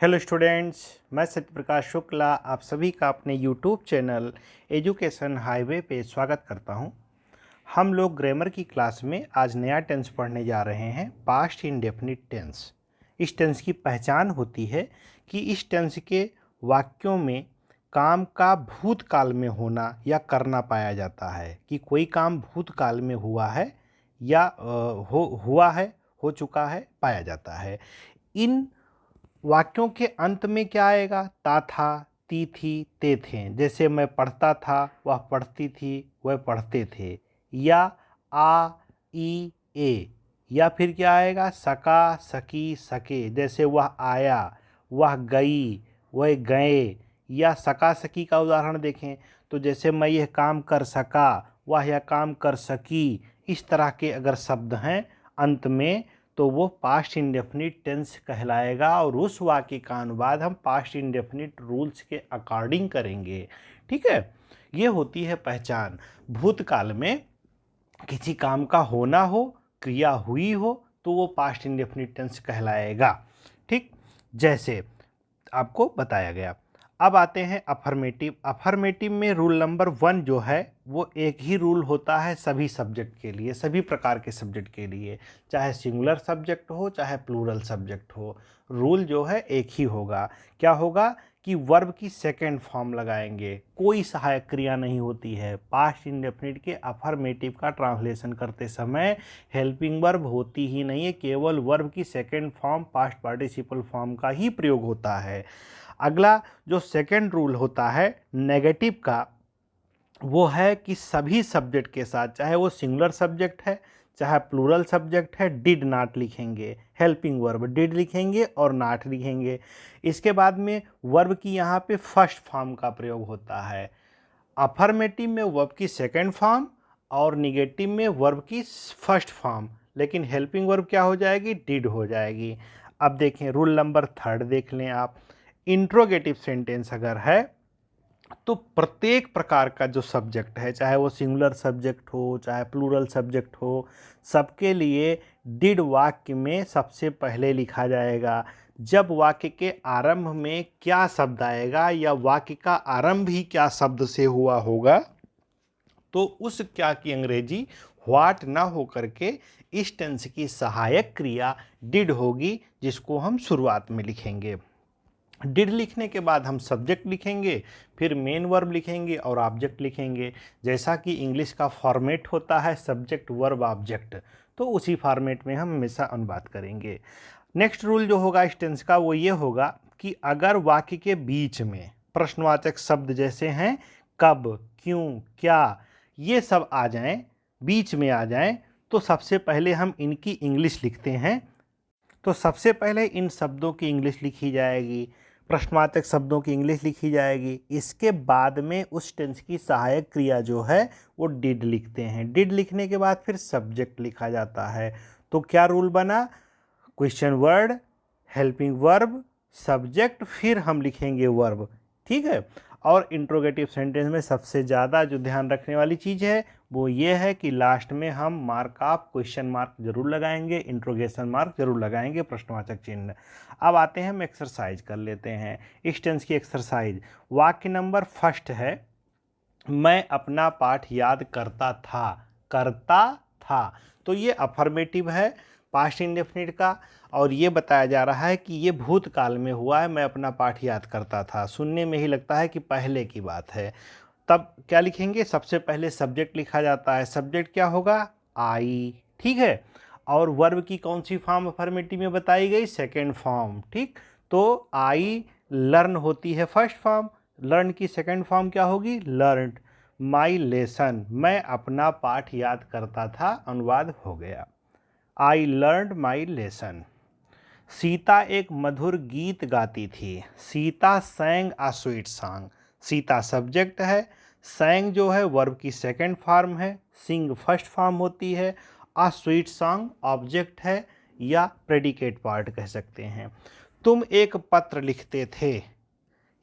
Hello students, मैं सत्यप्रकाश शुक्ला आप सभी का अपने यूट्यूब चैनल एजुकेशन हाईवे पे स्वागत करता हूं। हम लोग ग्रामर की क्लास में आज नया टेंस पढ़ने जा रहे हैं, पास्ट इंडेफिनिट टेंस। इस टेंस की पहचान होती है कि इस टेंस के वाक्यों में काम का भूतकाल में होना या करना पाया जाता है, कि कोई काम भूतकाल में हुआ है या हो चुका है, पाया जाता है। इन वाक्यों के अंत में क्या आएगा? ता था, ती थी, ते थे। जैसे मैं पढ़ता था, वह पढ़ती थी, वह पढ़ते थे। या आ, ई, ए। या फिर क्या आएगा? सका, सकी, सके। जैसे वह आया, वह गई, वह गए। या सका सकी का उदाहरण देखें तो जैसे मैं यह काम कर सका, वह यह काम कर सकी। इस तरह के अगर शब्द हैं अंत में तो वो पास्ट इंडेफिनिट टेंस कहलाएगा, और उस वाक्य का अनुवाद हम पास्ट इंडेफिनिट रूल्स के अकॉर्डिंग करेंगे। ठीक है, ये होती है पहचान। भूतकाल में किसी काम का होना हो, क्रिया हुई हो, तो वो पास्ट इंडेफिनिट टेंस कहलाएगा। ठीक, जैसे आपको बताया गया। अब आते हैं अफर्मेटिव। अफर्मेटिव में रूल नंबर 1 जो है वो एक ही रूल होता है सभी सब्जेक्ट के लिए, सभी प्रकार के सब्जेक्ट के लिए, चाहे सिंगुलर सब्जेक्ट हो चाहे प्लूरल सब्जेक्ट हो। रूल जो है एक ही होगा। क्या होगा कि वर्ब की सेकेंड फॉर्म लगाएंगे, कोई सहायक क्रिया नहीं होती है। पास्ट इंडेफिनिट के अफर्मेटिव का ट्रांसलेशन करते समय हेल्पिंग वर्ब होती ही नहीं है, केवल वर्ब की second form past participle form का ही प्रयोग होता है। अगला जो सेकेंड रूल होता है नेगेटिव का, वो है कि सभी सब्जेक्ट के साथ, चाहे वो सिंगुलर सब्जेक्ट है चाहे प्लूरल सब्जेक्ट है, डिड नॉट लिखेंगे। हेल्पिंग वर्ब डिड लिखेंगे और नॉट लिखेंगे। इसके बाद में वर्ब की यहाँ पे फर्स्ट फॉर्म का प्रयोग होता है। अफर्मेटिव में वर्ब की सेकेंड फॉर्म और निगेटिव में वर्ब की फर्स्ट फॉर्म, लेकिन हेल्पिंग वर्ब क्या हो जाएगी? डिड हो जाएगी। अब देखें रूल नंबर 3 देख लें आप। इंट्रोगेटिव सेंटेंस अगर है तो प्रत्येक प्रकार का जो सब्जेक्ट है, चाहे वो सिंगुलर सब्जेक्ट हो चाहे प्लूरल सब्जेक्ट हो, सबके लिए डिड वाक्य में सबसे पहले लिखा जाएगा। जब वाक्य के आरंभ में क्या शब्द आएगा या वाक्य का आरंभ ही क्या शब्द से हुआ होगा, तो उस क्या की अंग्रेजी व्हाट ना हो करके इस टेंस की सहायक क्रिया डिड होगी, जिसको हम शुरुआत में लिखेंगे। डिड लिखने के बाद हम सब्जेक्ट लिखेंगे, फिर मेन वर्ब लिखेंगे और ऑब्जेक्ट लिखेंगे। जैसा कि इंग्लिश का फॉर्मेट होता है सब्जेक्ट वर्ब ऑब्जेक्ट, तो उसी फॉर्मेट में हम हमेशा अनुवाद करेंगे। नेक्स्ट रूल जो होगा इस टेंस का वो ये होगा कि अगर वाक्य के बीच में प्रश्नवाचक शब्द जैसे हैं कब, क्यों, क्या, ये सब आ जाएं, बीच में आ जाएं, तो सबसे पहले हम इनकी इंग्लिश लिखते हैं। तो सबसे पहले इन शब्दों की इंग्लिश लिखी जाएगी, प्रश्नवाचक शब्दों की इंग्लिश लिखी जाएगी। इसके बाद में उस टेंस की सहायक क्रिया जो है वो डिड लिखते हैं। डिड लिखने के बाद फिर सब्जेक्ट लिखा जाता है। तो क्या रूल बना? Question word, helping verb, subject, फिर हम लिखेंगे वर्ब। ठीक है। और इंट्रोगेटिव सेंटेंस में सबसे ज़्यादा जो ध्यान रखने वाली चीज़ है वो ये है कि लास्ट में हम मार्क ऑफ क्वेश्चन मार्क जरूर लगाएंगे, इंट्रोगेशन मार्क जरूर लगाएंगे, प्रश्नवाचक चिन्ह। अब आते हैं, हम एक्सरसाइज कर लेते हैं। इस टेंस की एक्सरसाइज, वाक्य नंबर 1 है मैं अपना पाठ याद करता था। करता था, तो ये अफर्मेटिव है पास्ट इंडेफिनिट का, और ये बताया जा रहा है कि ये भूतकाल में हुआ है। मैं अपना पाठ याद करता था, सुनने में ही लगता है कि पहले की बात है। तब क्या लिखेंगे? सबसे पहले सब्जेक्ट लिखा जाता है। सब्जेक्ट क्या होगा? आई। ठीक है। और वर्ब की कौन सी फॉर्म अफर्मेटिव में बताई गई? Second form. ठीक, तो आई लर्न होती है फर्स्ट फॉर्म, लर्न की सेकेंड फॉर्म क्या होगी? लर्नड। माई लेसन, मैं अपना पाठ याद करता था, अनुवाद हो गया। I learned my lesson. Sita एक मधुर गीत गाती थी। सीता सैंग आ स्वीट सॉन्ग। सीता सब्जेक्ट है, सैंग जो है वर्ब की सेकेंड फॉर्म है, सिंग फर्स्ट फॉर्म होती है, आ स्वीट सॉन्ग ऑब्जेक्ट है या प्रेडिकेट पार्ट कह सकते हैं। तुम एक पत्र लिखते थे।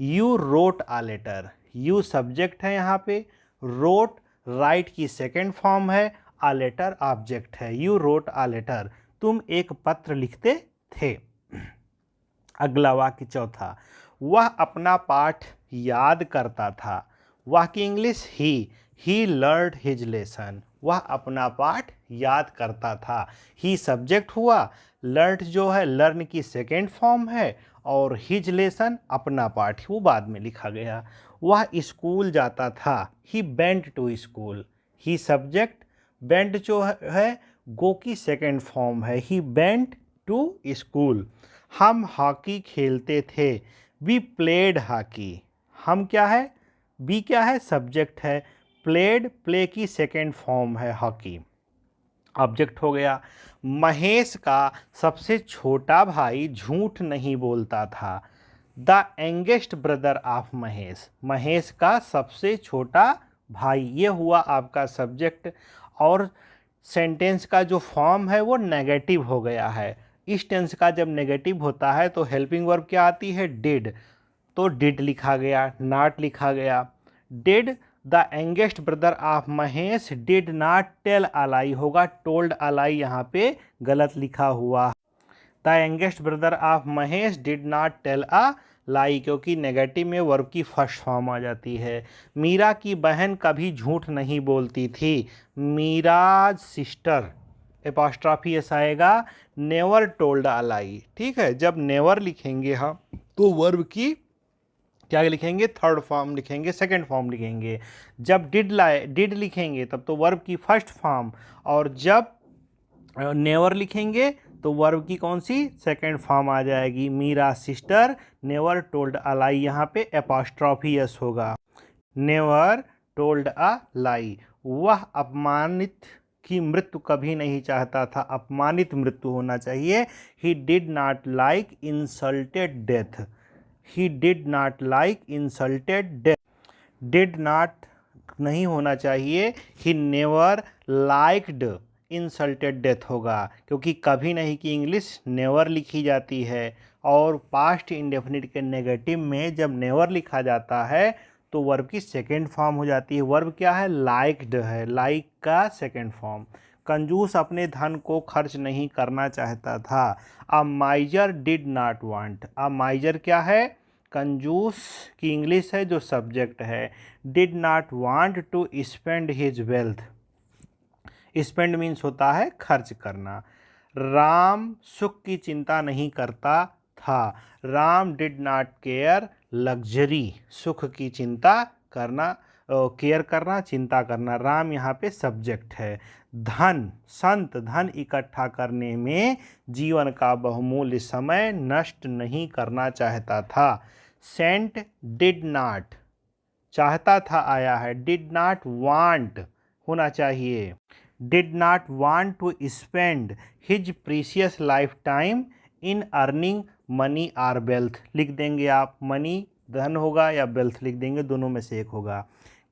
You wrote a letter. You subject है यहाँ पे, रोट राइट की सेकेंड फॉर्म है, आ लेटर ऑब्जेक्ट है। यू रोट आ लेटर, तुम एक पत्र लिखते थे। अगला वाक्य चौथा, वह अपना पाठ याद करता था। वह की इंग्लिश ही लर्नड हिज लेसन। वह अपना पाठ याद करता था। ही सब्जेक्ट हुआ, लर्न जो है लर्न की सेकेंड फॉर्म है, और हिज लेसन अपना पाठ वो बाद में लिखा गया। वह स्कूल जाता था। He went to school. He subject, went जो है गो की सेकेंड फॉर्म है। He went to school. हम हॉकी खेलते थे। We played hockey. हम क्या है, बी क्या है, सब्जेक्ट है। प्लेड, प्ले की सेकेंड फॉर्म है हॉकी, ऑब्जेक्ट हो गया। महेश का सबसे छोटा भाई झूठ नहीं बोलता था। The youngest brother of Mahesh. Mahesh का सबसे छोटा भाई, ये हुआ आपका सब्जेक्ट। और सेंटेंस का जो फॉर्म है वो नेगेटिव हो गया है। इस टेंस का जब नेगेटिव होता है तो हेल्पिंग वर्ब क्या आती है, डिड। तो डिड लिखा गया, नॉट लिखा गया। Did the youngest brother of Mahesh did not tell a lie होगा, टोल्ड अलाई यहाँ पे गलत लिखा हुआ। The youngest brother of Mahesh did not tell a lie, क्योंकि नेगेटिव में वर्ब की फर्स्ट फॉर्म आ जाती है। मीरा की बहन कभी झूठ नहीं बोलती थी। मीराज सिस्टर, एपॉस्ट्रॉफी एस आएगा, नेवर टोल्ड अ लाई। ठीक है, जब नेवर लिखेंगे हम तो वर्ब की क्या लिखेंगे, थर्ड फॉर्म लिखेंगे, सेकंड फॉर्म लिखेंगे। जब डिड लिखेंगे तब तो वर्ब की फर्स्ट फॉर्म, और जब नेवर लिखेंगे तो वर्ब की कौन सी, सेकंड फॉर्म आ जाएगी। Meera sister never told a lie, यहाँ पे एपॉस्ट्रॉफी एस होगा, नेवर टोल्ड अ लाई। वह अपमानित की मृत्यु कभी नहीं चाहता था। अपमानित मृत्यु होना चाहिए। He did not like insulted death. He did not like insulted death. Did not नहीं होना चाहिए, he never liked insulted death होगा, क्योंकि कभी नहीं की इंग्लिश नेवर लिखी जाती है। और पास्ट इंडेफिनिट के नेगेटिव में जब नेवर लिखा जाता है तो वर्ब की सेकेंड फॉर्म हो जाती है। वर्ब क्या है, लाइक्ड है, लाइक का सेकेंड फॉर्म। कंजूस अपने धन को खर्च नहीं करना चाहता था। A miser did not want. A miser क्या है, कंजूस की इंग्लिश है जो सब्जेक्ट है। Did not want to spend his wealth. Spend means होता है खर्च करना। राम सुख की चिंता नहीं करता था। Ram did not care luxury. सुख की चिंता करना, केयर करना, चिंता करना। राम यहाँ पे सब्जेक्ट है। धन, संत धन इकट्ठा करने में जीवन का बहुमूल्य समय नष्ट नहीं करना चाहता था। सेंट डिड नॉट, चाहता था आया है, डिड नॉट वांट होना चाहिए। Did not want to spend his precious life time in earning money or wealth. लिख देंगे आप, मनी धन होगा या वेल्थ लिख देंगे, दोनों में से एक होगा।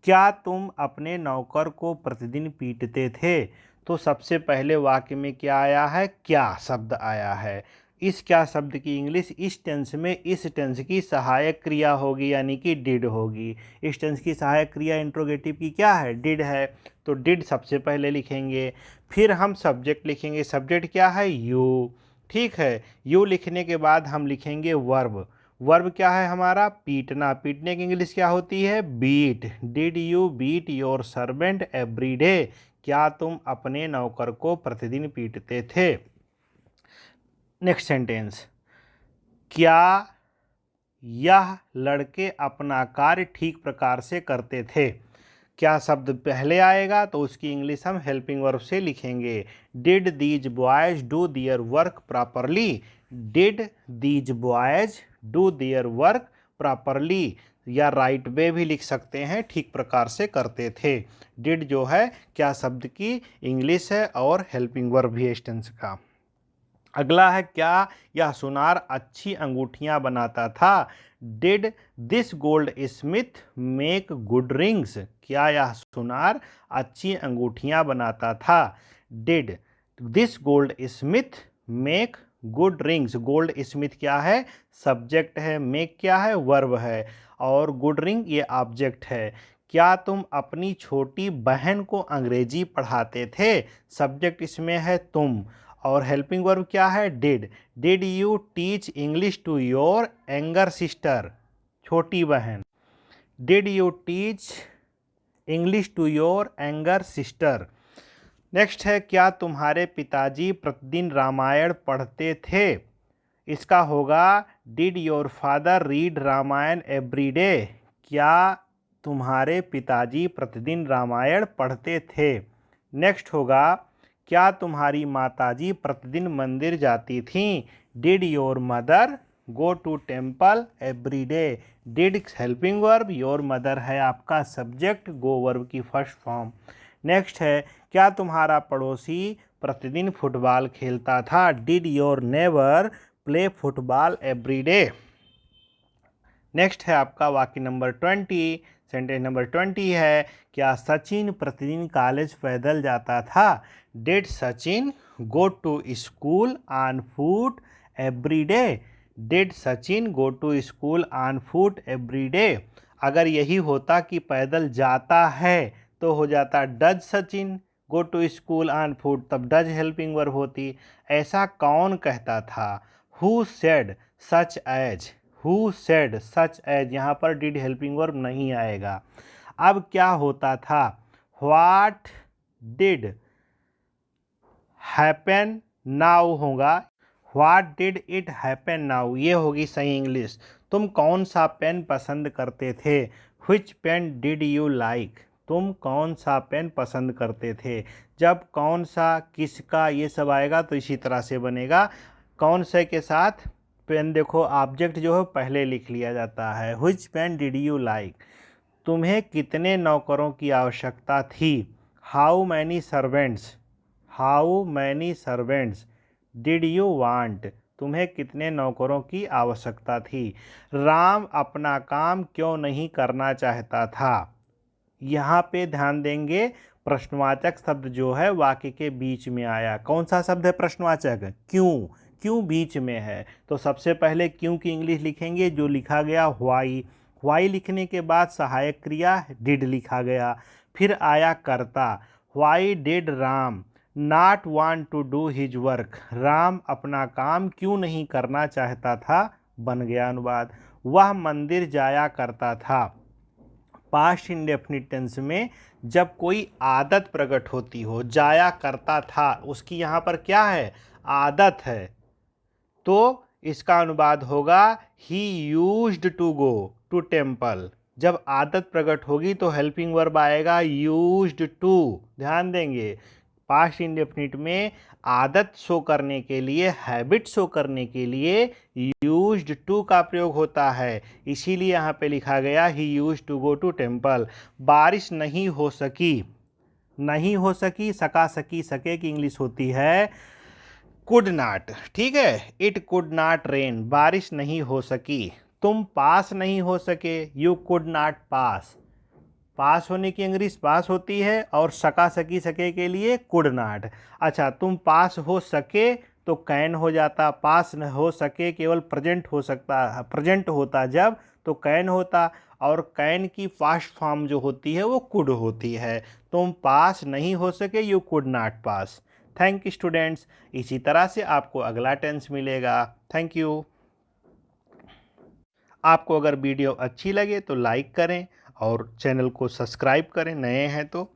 क्या तुम अपने नौकर को प्रतिदिन पीटते थे। तो सबसे पहले वाक्य में क्या आया है, क्या शब्द आया है। इस क्या शब्द की इंग्लिश इस टेंस में इस टेंस की सहायक क्रिया होगी, यानी कि डिड होगी। इस टेंस की सहायक क्रिया इंट्रोगेटिव की क्या है, डिड है। तो डिड सबसे पहले लिखेंगे, फिर हम सब्जेक्ट लिखेंगे। सब्जेक्ट क्या है, यू। ठीक है, यू लिखने के बाद हम लिखेंगे वर्ब। वर्ब क्या है हमारा, पीटना। पीटने की इंग्लिश क्या होती है, beat. Did you beat your servant every day. क्या तुम अपने नौकर को प्रतिदिन पीटते थे। नेक्स्ट सेंटेंस, क्या यह लड़के अपना कार्य ठीक प्रकार से करते थे। क्या शब्द पहले आएगा तो उसकी इंग्लिश हम हेल्पिंग वर्ब से लिखेंगे। Did these boys do their work properly. Did these boys do their work properly, या राइट वे भी लिख सकते हैं, ठीक प्रकार से करते थे। डिड जो है क्या शब्द की इंग्लिश है और हेल्पिंग वर्ब भी है इस टेंस का। अगला है, क्या यह सुनार अच्छी अंगूठियां बनाता था। Did this gold Smith make good rings. क्या यह सुनार अच्छी अंगूठियां बनाता था। Did this gold Smith make good rings. Gold Smith क्या है, सब्जेक्ट है। मेक क्या है, वर्ब है। और गुड रिंग ये ऑब्जेक्ट है। क्या तुम अपनी छोटी बहन को अंग्रेजी पढ़ाते थे। सब्जेक्ट इसमें है तुम, और हेल्पिंग वर्ब क्या है? Did. Did you teach English to your younger sister, छोटी बहन। Did you teach English to your younger sister. Next है, क्या तुम्हारे पिताजी प्रतिदिन रामायण पढ़ते थे? इसका होगा did your father read Ramayana every day. क्या तुम्हारे पिताजी प्रतिदिन रामायण पढ़ते थे? नेक्स्ट होगा, क्या तुम्हारी माताजी प्रतिदिन मंदिर जाती थीं? Did your mother go to temple every day. Did helping verb, your mother है आपका सब्जेक्ट, गो वर्ब की फर्स्ट फॉर्म। नेक्स्ट है, क्या तुम्हारा पड़ोसी प्रतिदिन फुटबॉल खेलता था? Did your neighbour play football every day. Next है आपका वाक्य नंबर 20, सेंटेंस नंबर 20 है, क्या सचिन प्रतिदिन कॉलेज पैदल जाता था? Did Sachin go to school on foot every day. Did Sachin go to school on foot every day. अगर यही होता कि पैदल जाता है तो हो जाता does Sachin go to school on foot, तब डज हेल्पिंग वर्ब होती। ऐसा कौन कहता था? Who said such age. Who said such age, यहाँ पर डिड हेल्पिंग वर्ब नहीं आएगा। अब क्या होता था? व्हाट डिड हैपन नाउ होगा। What did it happen now, ये होगी सही इंग्लिश। तुम कौन सा पेन पसंद करते थे? Which pen did you like. तुम कौन सा पेन पसंद करते थे। जब कौन सा, किसका, ये सब आएगा तो इसी तरह से बनेगा। कौन से के साथ पेन, देखो ऑब्जेक्ट जो है पहले लिख लिया जाता है। Which pen did you like. तुम्हें कितने नौकरों की आवश्यकता थी? How many servants. How many servants did you want. तुम्हें कितने नौकरों की आवश्यकता थी? राम अपना काम क्यों नहीं करना चाहता था? यहाँ पे ध्यान देंगे, प्रश्नवाचक शब्द जो है वाक्य के बीच में आया। कौन सा शब्द है प्रश्नवाचक? क्यों। क्यों बीच में है, तो सबसे पहले क्यों की इंग्लिश लिखेंगे, जो लिखा गया व्हाई। व्हाई लिखने के बाद सहायक क्रिया डिड लिखा गया, फिर आया कर्ता। Why did Ram not want to do his work. Ram अपना काम क्यों नहीं करना चाहता था, बन गया अनुवाद। वह मंदिर जाया करता था। पास्ट इंडेफिनिट टेंस में जब कोई आदत प्रकट होती हो, जाया करता था, उसकी यहाँ पर क्या है? आदत है, तो इसका अनुवाद होगा he used to go to temple. जब आदत प्रकट होगी तो हेल्पिंग वर्ब आएगा यूज्ड टू। ध्यान देंगे, पास्ट इंडेफिनिट में आदत शो करने के लिए, हैबिट शो करने के लिए यूज्ड टू का प्रयोग होता है। इसीलिए यहाँ पे लिखा गया he used to go to temple. बारिश नहीं हो सकी। नहीं हो सकी, सका, सकी, सके की इंग्लिश होती है कुड नॉट। ठीक है, इट कुड नॉट रेन, बारिश नहीं हो सकी। तुम पास नहीं हो सके, यू कुड नॉट पास। पास होने की इंग्लिश पास होती है, और सका, सकी, सके के लिए कुड नॉट। अच्छा, तुम पास हो सके तो कैन हो जाता। पास न हो सके केवल प्रेजेंट हो सकता, प्रेजेंट होता जब तो कैन होता, और कैन की पास्ट फॉर्म जो होती है वो कुड होती है। तुम पास नहीं हो सके, you could not pass. Thank you students. इसी तरह से आपको अगला टेंस मिलेगा। Thank you. आपको अगर वीडियो अच्छी लगे तो लाइक करें और चैनल को सब्सक्राइब करें, नए हैं तो।